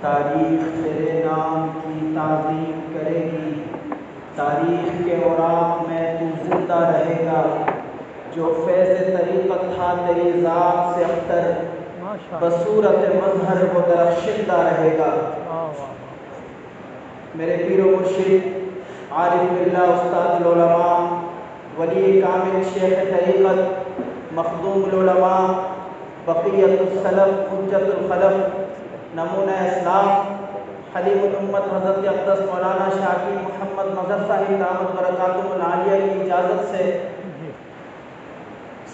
تاریخ تیرے نام کی تعظیم کرے گی، تاریخ کے اوراق میں تو زندہ رہے گا۔ جو فیض طریقت تھا تیری ذات سے ابتر، بصورت مظہر وہ درخشندہ رہے گا۔ میرے پیر و مرشد عارف باللہ استاد العلماء ولی کامل شیخ طریقت مخدوم العلماء بقیت السلف حجت الخلف نمونہ اسلام حلیم الامت حضرت اقدس مولانا شاکر محمد مظہر صاحب دامت برکاتہ العالیہ کی اجازت سے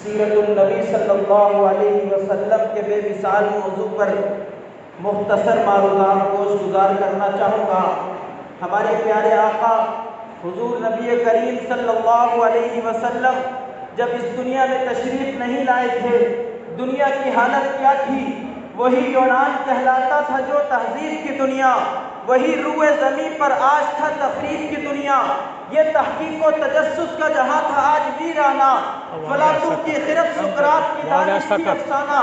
سیرت النبی صلی اللہ علیہ وسلم کے بے مثال موضوع پر مختصر معلومات گوش گزار کرنا چاہوں گا۔ ہمارے پیارے آقا حضور نبی کریم صلی اللہ علیہ وسلم جب اس دنیا میں تشریف نہیں لائے تھے، دنیا کی حالت کیا تھی؟ وہی یونان کہلاتا تھا جو تہذیب کی دنیا، وہی روئے زمین پر آج تھا تفریح کی دنیا۔ یہ تحقیق و تجسس کا جہاں تھا آج ویرانہ، فلاطوں کی خرد سقراط کی دانش کی افسانہ۔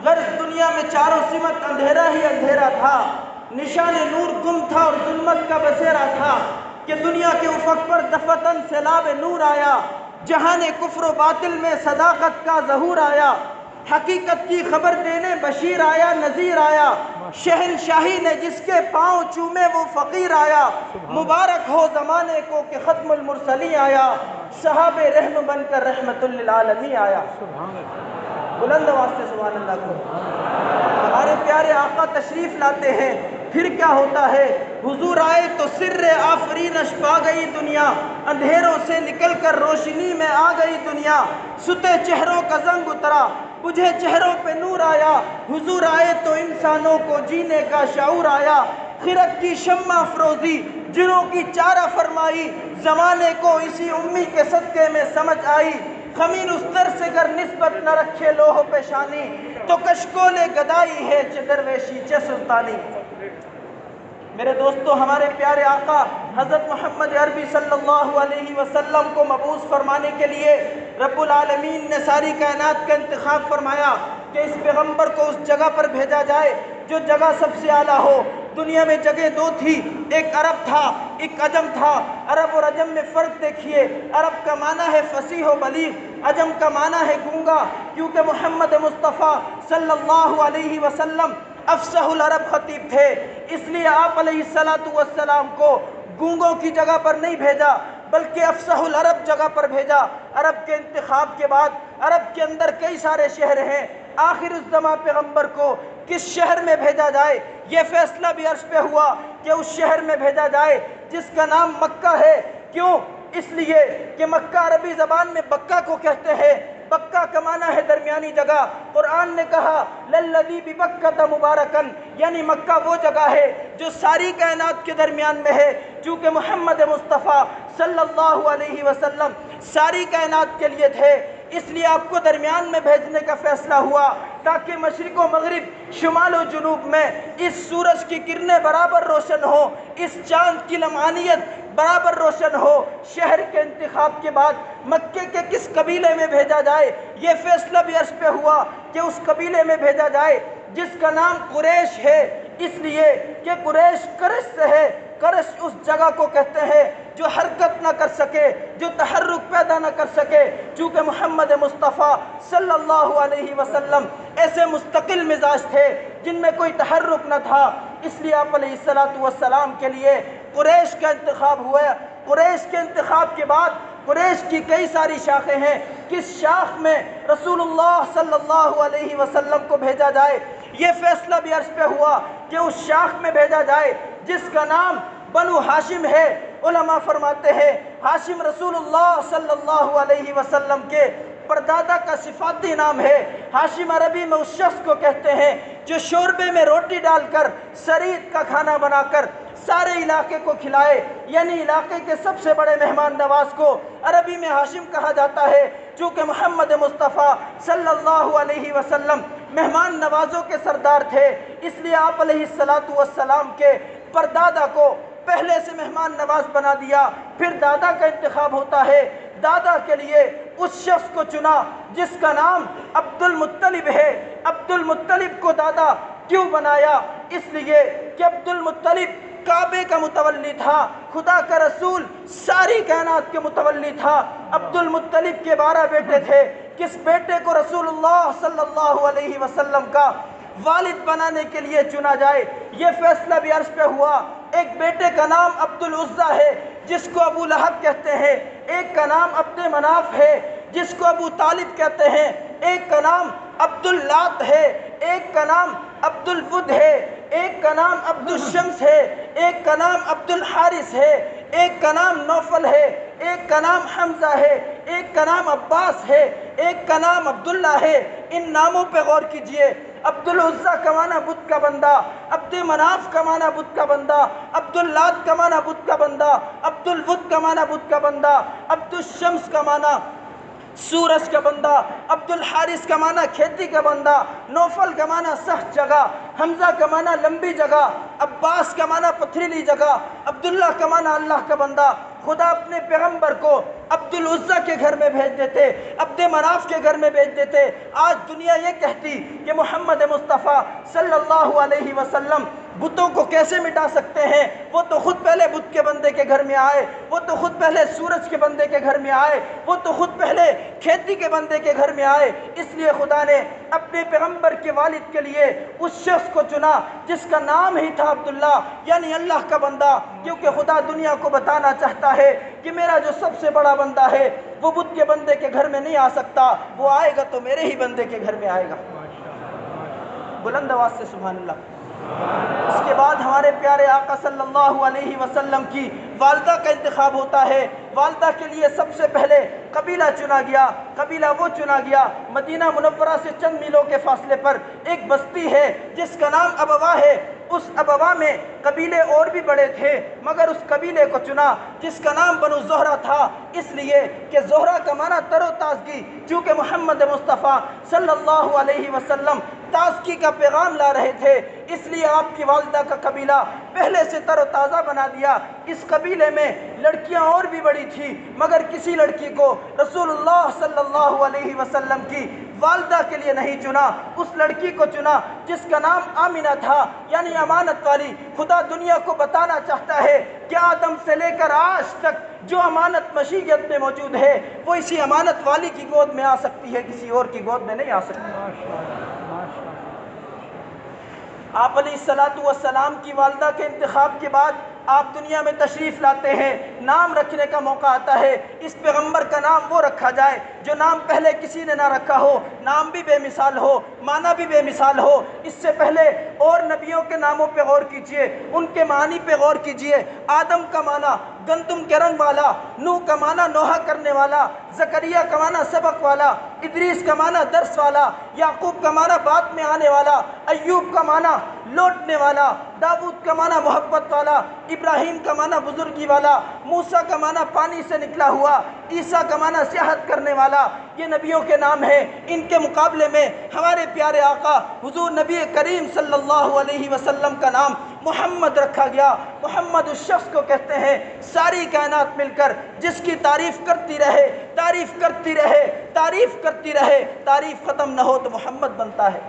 غرض دنیا میں چاروں سمت اندھیرا ہی اندھیرا تھا، نشان نور گم تھا اور ظلمت کا بسیرا تھا کہ دنیا کے افق پر دفتن سیلاب نور آیا، جہان کفر و باطل میں صداقت کا ظہور آیا، حقیقت کی خبر دینے بشیر آیا نذیر آیا، شہنشاہی نے جس کے پاؤں چومے وہ فقیر آیا۔ مبارک ہو زمانے کو کہ ختم المرسلین آیا، صحاب رحم بن کر رحمت للعالمین آیا۔ بلند آواز سے سبحان اللہ کو۔ ہمارے پیارے آقا تشریف لاتے ہیں، پھر کیا ہوتا ہے؟ حضور آئے تو سر آفرینش پا گئی دنیا، اندھیروں سے نکل کر روشنی میں آ گئی دنیا۔ ستے چہروں کا زنگ اترا، بجھے چہروں پہ نور آیا، حضور آئے تو انسانوں کو جینے کا شعور آیا۔ خرد کی شمع افروزی جنوں کی چارہ فرمائی، زمانے کو اسی امی کے صدقے میں سمجھ آئی۔ خمین استر سے گر نسبت نہ رکھے لوح پیشانی، تو کشکول گدائی ہے چہ درویشی چہ سلطانی۔ میرے دوستو، ہمارے پیارے آقا حضرت محمد عربی صلی اللہ علیہ وسلم کو مبعوث فرمانے کے لیے رب العالمین نے ساری کائنات کا انتخاب فرمایا کہ اس پیغمبر کو اس جگہ پر بھیجا جائے جو جگہ سب سے اعلیٰ ہو۔ دنیا میں جگہ دو تھی، ایک عرب تھا ایک عجم تھا۔ عرب اور عجم میں فرق دیکھیے، عرب کا معنی ہے فصیح و بلیغ، عجم کا معنی ہے گونگا، کیونکہ محمد مصطفیٰ صلی اللہ علیہ وسلم افصح العرب خطیب تھے، اس لیے آپ علیہ السلام کو گونگوں کی جگہ پر نہیں بھیجا بلکہ افصح العرب جگہ پر بھیجا۔ عرب کے انتخاب کے بعد عرب کے اندر کئی سارے شہر ہیں، آخر الزماں پیغمبر کو کس شہر میں بھیجا جائے یہ فیصلہ بھی عرش پہ ہوا کہ اس شہر میں بھیجا جائے جس کا نام مکہ ہے۔ کیوں؟ اس لیے کہ مکہ عربی زبان میں بکہ کو کہتے ہیں، بکہ کا معنی ہے درمیانی جگہ۔ قرآن نے کہا للذی ببکۃ مبارکن، یعنی مکہ وہ جگہ ہے جو ساری کائنات کے درمیان میں ہے۔ چونکہ محمد مصطفیٰ صلی اللہ علیہ وسلم ساری کائنات کے لیے تھے، اس لیے آپ کو درمیان میں بھیجنے کا فیصلہ ہوا تاکہ مشرق و مغرب شمال و جنوب میں اس سورج کی کرنیں برابر روشن ہو، اس چاند کی لمعانیت برابر روشن ہو۔ شہر کے انتخاب کے بعد مکے کے کس قبیلے میں بھیجا جائے یہ فیصلہ بھی عرش پہ ہوا کہ اس قبیلے میں بھیجا جائے جس کا نام قریش ہے، اس لیے کہ قریش کرش سے ہے۔ کرش اس جگہ کو کہتے ہیں جو حرکت نہ کر سکے، جو تحرک پیدا نہ کر سکے۔ چونکہ محمد مصطفیٰ صلی اللہ علیہ وسلم ایسے مستقل مزاج تھے جن میں کوئی تحرک نہ تھا، اس لیے آپ علیہ السلام کے لیے قریش کا انتخاب ہوا۔ قریش کے انتخاب کے بعد قریش کی کئی ساری شاخیں ہیں، کس شاخ میں رسول اللہ صلی اللہ علیہ وسلم کو بھیجا جائے یہ فیصلہ بھی عرش پہ ہوا کہ اس شاخ میں بھیجا جائے جس کا نام بنو ہاشم ہے۔ علماء فرماتے ہیں ہاشم رسول اللہ صلی اللہ علیہ وسلم کے پردادا کا صفاتی نام ہے۔ ہاشم عربی میں اس شخص کو کہتے ہیں جو شوربے میں روٹی ڈال کر سرید کا کھانا بنا کر سارے علاقے کو کھلائے، یعنی علاقے کے سب سے بڑے مہمان نواز کو عربی میں ہاشم کہا جاتا ہے۔ چونکہ محمد مصطفیٰ صلی اللہ علیہ وسلم مہمان نوازوں کے سردار تھے، اس لیے آپ علیہ السلام کے پردادا کو پہلے سے مہمان نواز بنا دیا۔ پھر دادا کا انتخاب ہوتا ہے، دادا کے لیے اس شخص کو چنا جس کا نام عبد المطلب ہے۔ عبد المطلب کو دادا کیوں بنایا؟ اس لیے کہ عبد المطلب کعبے کا متولی تھا، خدا کا رسول ساری کائنات کے متولی تھا۔ عبد المطلب کے 12 بیٹے تھے، کس بیٹے کو رسول اللہ صلی اللہ علیہ وسلم کا والد بنانے کے لیے چنا جائے؟ یہ فیصلہ بھی عرش پہ ہوا۔ ایک بیٹے کا نام عبد العزیٰ ہے جس کو ابو لہب کہتے ہیں، ایک کا نام عبد مناف ہے جس کو ابو طالب کہتے ہیں، ایک کا نام عبد اللات ہے، ایک کا نام عبد الود ہے، ایک کا نام عبد الشمس ہے، ایک کا نام عبد الحارث ہے، ایک کا نام نوفل ہے، ایک کا نام حمزہ ہے، ایک کا نام عباس ہے، ایک کا نام عبداللہ ہے۔ ان ناموں پہ غور کیجئے۔ عبد العزیٰ کا معنی بت کا بندہ، عبد مناف کا معنی بت کا بندہ، عبد اللات کا معنی بت کا بندہ، عبد الود کا معنی بت کا بندہ، عبد الشمس کا معنی سورج کا بندہ، عبد الحارث کا معنی کھیتی کا بندہ، نوفل کا معنی سخت جگہ، حمزہ کا معنی لمبی جگہ، عباس کا معنی پتھریلی جگہ، عبداللہ کا معنی اللہ کا بندہ۔ خدا اپنے پیغمبر کو عبد العزیٰ کے گھر میں بھیج دیتے، عبد مناف کے گھر میں بھیج دیتے۔ آج دنیا یہ کہتی کہ محمد مصطفیٰ صلی اللہ علیہ وسلم بتوں کو کیسے مٹا سکتے ہیں؟ وہ تو خود پہلے بت کے بندے کے گھر میں آئے، وہ تو خود پہلے سورج کے بندے کے گھر میں آئے، وہ تو خود پہلے کھیتی کے بندے کے گھر میں آئے۔ اس لیے خدا نے اپنے پیغمبر کے والد کے لیے اس شخص کو چنا جس کا نام ہی تھا عبداللہ، یعنی اللہ کا بندہ، کیونکہ خدا دنیا کو بتانا چاہتا ہے کہ میرا جو سب سے بڑا بندہ ہے وہ بت کے بندے کے گھر میں نہیں آ سکتا، وہ آئے گا تو میرے ہی بندے کے گھر میں آئے گا۔ بلند آواز سے سبحان اللہ۔ اس کے بعد ہمارے پیارے آقا صلی اللہ علیہ وسلم کی والدہ کا انتخاب ہوتا ہے۔ والدہ کے لیے سب سے پہلے قبیلہ چنا گیا۔ قبیلہ وہ چنا گیا مدینہ منورہ سے چند میلوں کے فاصلے پر ایک بستی ہے جس کا نام ابوا ہے۔ اس ابوا میں قبیلے اور بھی بڑے تھے، مگر اس قبیلے کو چنا جس کا نام بنو زہرہ تھا، اس لیے کہ زہرہ کا معنی تر و تازگی، چونکہ محمد مصطفیٰ صلی اللہ علیہ وسلم تازگی کا پیغام لا رہے تھے، اس لیے آپ کی والدہ کا قبیلہ پہلے سے تر و تازہ بنا دیا۔ اس قبیلے میں لڑکیاں اور بھی بڑی تھیں، مگر کسی لڑکی کو رسول اللہ صلی اللہ علیہ وسلم کی والدہ کے لیے نہیں چنا۔ اس لڑکی کو چنا جس کا نام آمنہ تھا، یعنی امانت والی۔ خدا دنیا کو بتانا چاہتا ہے کہ آدم سے لے کر آج تک جو امانت مشیت میں موجود ہے وہ اسی امانت والی کی گود میں آ سکتی ہے، کسی اور کی گود میں نہیں آ سکتی۔ آپ علیہ السلام کی والدہ کے انتخاب کے بعد آپ دنیا میں تشریف لاتے ہیں، نام رکھنے کا موقع آتا ہے۔ اس پیغمبر کا نام وہ رکھا جائے جو نام پہلے کسی نے نہ رکھا ہو، نام بھی بے مثال ہو، معنی بھی بے مثال ہو۔ اس سے پہلے اور نبیوں کے ناموں پہ غور کیجئے، ان کے معنی پہ غور کیجئے۔ آدم کا معنی گندم کے رنگ والا، نوح کا معنی نوحہ کرنے والا، زکریہ کا معنی سبق والا، ادریس کا معنی درس والا، یعقوب کا معنی بات میں آنے والا، ایوب کا معنی لوٹنے والا، داؤد کا معنی محبت والا، ابراہیم کا معنی بزرگی والا، موسیٰ کا معنی پانی سے نکلا ہوا، عیسیٰ کا معنی سیاحت کرنے والا۔ یہ نبیوں کے نام ہیں۔ ان کے مقابلے میں ہمارے پیارے آقا حضور نبی کریم صلی اللہ علیہ وسلم کا نام محمد رکھا گیا۔ محمد اس شخص کو کہتے ہیں ساری کائنات مل کر جس کی تعریف کرتی رہے، تعریف کرتی رہے، تعریف کرتی رہے، تعریف ختم نہ ہو تو محمد بنتا ہے۔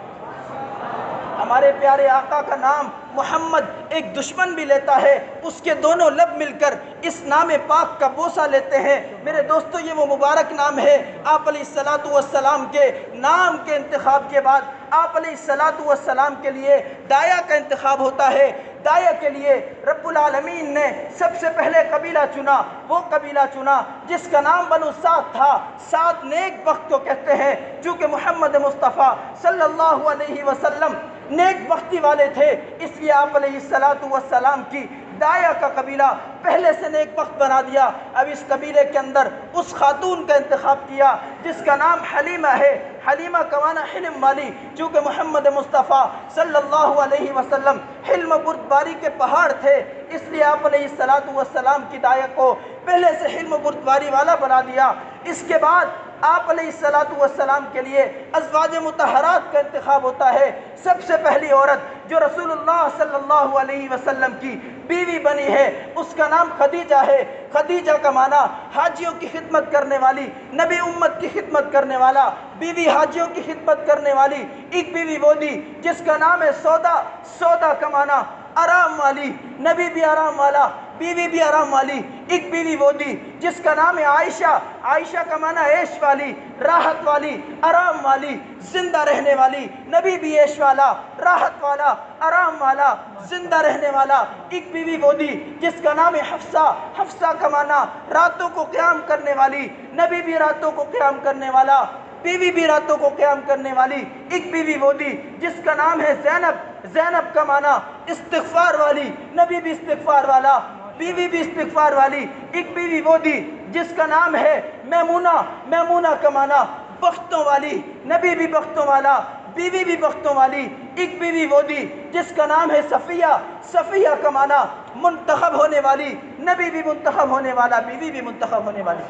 ہمارے پیارے آقا کا نام محمد ایک دشمن بھی لیتا ہے، اس کے دونوں لب مل کر اس نام پاک کا بوسہ لیتے ہیں۔ میرے دوستو، یہ وہ مبارک نام ہے۔ آپ علیہ السلام کے نام کے انتخاب کے بعد آپ علیہ السلام کے لیے داعیہ کا انتخاب ہوتا ہے۔ داعیہ کے لیے رب العالمین نے سب سے پہلے قبیلہ چنا، وہ قبیلہ چنا جس کا نام بنو سعد تھا۔ سعد نیک بخت کو کہتے ہیں، چونکہ محمد مصطفیٰ صلی اللہ علیہ وسلم نیک بختی والے تھے، اس لیے آپ علیہ السلام کی داعیہ کا قبیلہ پہلے سے نیک بخت بنا دیا۔ اب اس قبیلے کے اندر اس خاتون کا انتخاب کیا جس کا نام حلیمہ ہے۔ حلیمہ کا معنی حلم والی، چونکہ محمد مصطفیٰ صلی اللہ علیہ وسلم حلم بردباری کے پہاڑ تھے، اس لیے آپ علیہ السلام کی داعیہ کو پہلے سے حلم بردباری والا بنا دیا۔ اس کے بعد آپ علیہ السلام کے لیے ازواج مطہرات کا انتخاب ہوتا ہے۔ سب سے پہلی عورت جو رسول اللہ صلی اللہ علیہ وسلم کی بیوی بنی ہے اس کا نام خدیجہ ہے۔ خدیجہ کا معنی حاجیوں کی خدمت کرنے والی، نبی امت کی خدمت کرنے والا، بیوی حاجیوں کی خدمت کرنے والی۔ ایک بیوی وہ دی جس کا نام ہے سودا، سودا کا معنی آرام والی، نبی بھی آرام والا، بیوی بھی آرام والی۔ ایک بیوی وہ دی جس کا نام ہے عائشہ، عائشہ کا معنی عیش والی، راحت والی، آرام والی، زندہ رہنے والی، نبی بھی عیش والا، راحت والا، آرام والا، زندہ رہنے والا۔ ایک بیوی وہ دی جس کا نام ہے حفصہ، حفصہ کا معنی راتوں کو قیام کرنے والی، نبی بھی راتوں کو قیام کرنے والا، بیوی بھی راتوں کو قیام کرنے والی۔ ایک بیوی وہ دی جس کا نام ہے زینب، زینب کا معنی استغفار والی، نبی بھی استغفار والا، بیوی بھی استغفار والی۔ ایک بیوی وہ دی جس کا نام ہے میمونہ، میمونہ کا معنی بختوں والی، نبی بھی بختوں والا، بیوی بھی بختوں والی۔ ایک بیوی وہ دی جس کا نام ہے صفیہ، صفیہ کا معنی منتخب ہونے والی، نبی بھی منتخب ہونے والا، بیوی بھی منتخب ہونے والی۔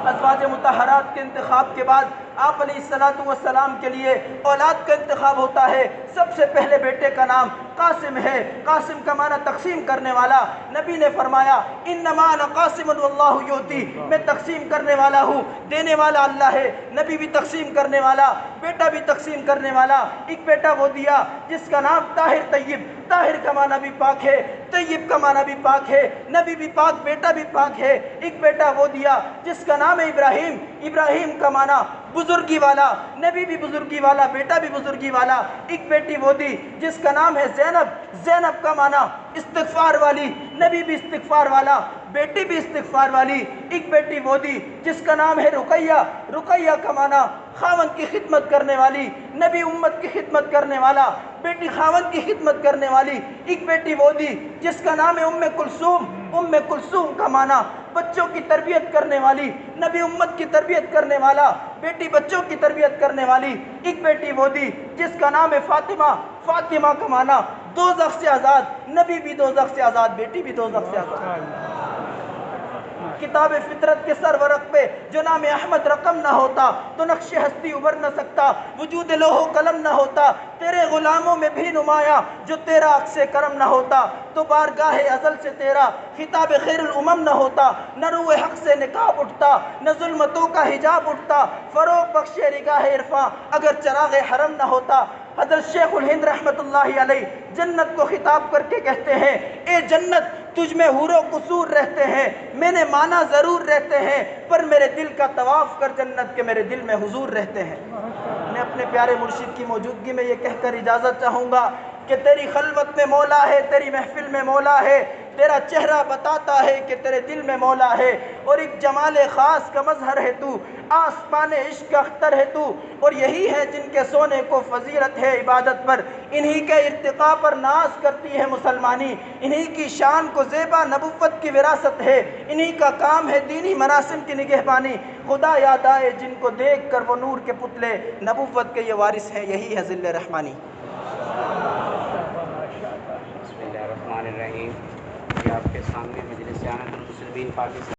ازواج مطہرات کے انتخاب کے بعد آپ علیہ السلام کے لیے اولاد کا انتخاب ہوتا ہے۔ سب سے پہلے بیٹے کا نام قاسم ہے، قاسم کا معنی تقسیم کرنے والا۔ نبی نے فرمایا انما انا قاسم واللہ یؤتی، میں تقسیم کرنے والا ہوں، دینے والا اللہ ہے، نبی بھی تقسیم کرنے والا، بیٹا بھی تقسیم کرنے والا۔ ایک بیٹا وہ دیا جس کا نام طاہر طیب، طاہر کا معنی بھی پاک ہے، طیب کا معنی بھی پاک ہے، نبی بھی پاک، بیٹا بھی پاک ہے۔ ایک بیٹا وہ دیا جس کا نام ہے ابراہیم، ابراہیم کا معنی بزرگی والا، نبی بھی بزرگی والا، بیٹا بھی بزرگی والا۔ ایک بیٹی وہ دی جس کا نام ہے زینب، زینب کا معنی استغفار والی، نبی بھی استغفار والا، بیٹی بھی استغفار والی۔ ایک بیٹی وہ دی جس کا نام ہے رقیہ، رقیہ کا معنی خاوند کی خدمت کرنے والی، نبی امت کی خدمت کرنے والا، بیٹی خاوند کی خدمت کرنے والی۔ ایک بیٹی وہ دی جس کا نام ہے ام کلثوم، ام کلثوم کا معنی بچوں کی تربیت کرنے والی، نبی امت کی تربیت کرنے والا، بیٹی بچوں کی تربیت کرنے والی۔ ایک بیٹی وہ دی جس کا نام ہے فاطمہ، فاطمہ کا معنی دوزخ سے آزاد، نبی بھی دوزخ سے آزاد، بیٹی بھی دوزخ سے آزاد۔ کتاب فطرت کے سر ورق پہ جو نام احمد رقم نہ ہوتا تو نقش ہستی ابھر نہ سکتا، وجود لوح و قلم نہ ہوتا تیرے غلاموں میں بھی نمایاں، جو تیرا عکس کرم نہ ہوتا تو بارگاہ ازل سے تیرا خطاب خیر الامم نہ ہوتا، نہ روح حق سے نقاب اٹھتا، نہ ظلمتوں کا حجاب اٹھتا، فروغ بخشے نگاہ عرفاں اگر چراغ حرم نہ ہوتا۔ حضرت شیخ الہند رحمۃ اللہ علیہ جنت کو خطاب کر کے کہتے ہیں اے جنت تجھ میں حور و قصور رہتے ہیں، میں نے مانا ضرور رہتے ہیں، پر میرے دل کا طواف کر جنت کے میرے دل میں حضور رہتے ہیں۔ میں اپنے پیارے مرشد کی موجودگی میں یہ کہہ کر اجازت چاہوں گا کہ تیری خلوت میں مولا ہے، تیری محفل میں مولا ہے، تیرا چہرہ بتاتا ہے کہ تیرے دل میں مولا ہے، اور ایک جمال خاص کا مظہر ہے تو، آسمان عشق کا اختر ہے تو، اور یہی ہے جن کے سونے کو فضیلت ہے عبادت پر، انہی کے ارتقاء پر ناز کرتی ہے مسلمانی، انہی کی شان کو زیبا نبوت کی وراثت ہے، انہی کا کام ہے دینی مراسم کی نگہبانی، خدا یاد آئے جن کو دیکھ کر وہ نور کے پتلے نبوت کے یہ وارث ہیں، یہی ہے ذل رحمانی۔ بسم اللہ الرحمن الرحیم۔ یہ آپ کے سامنے مجلس اعانت المسلمین پاکستان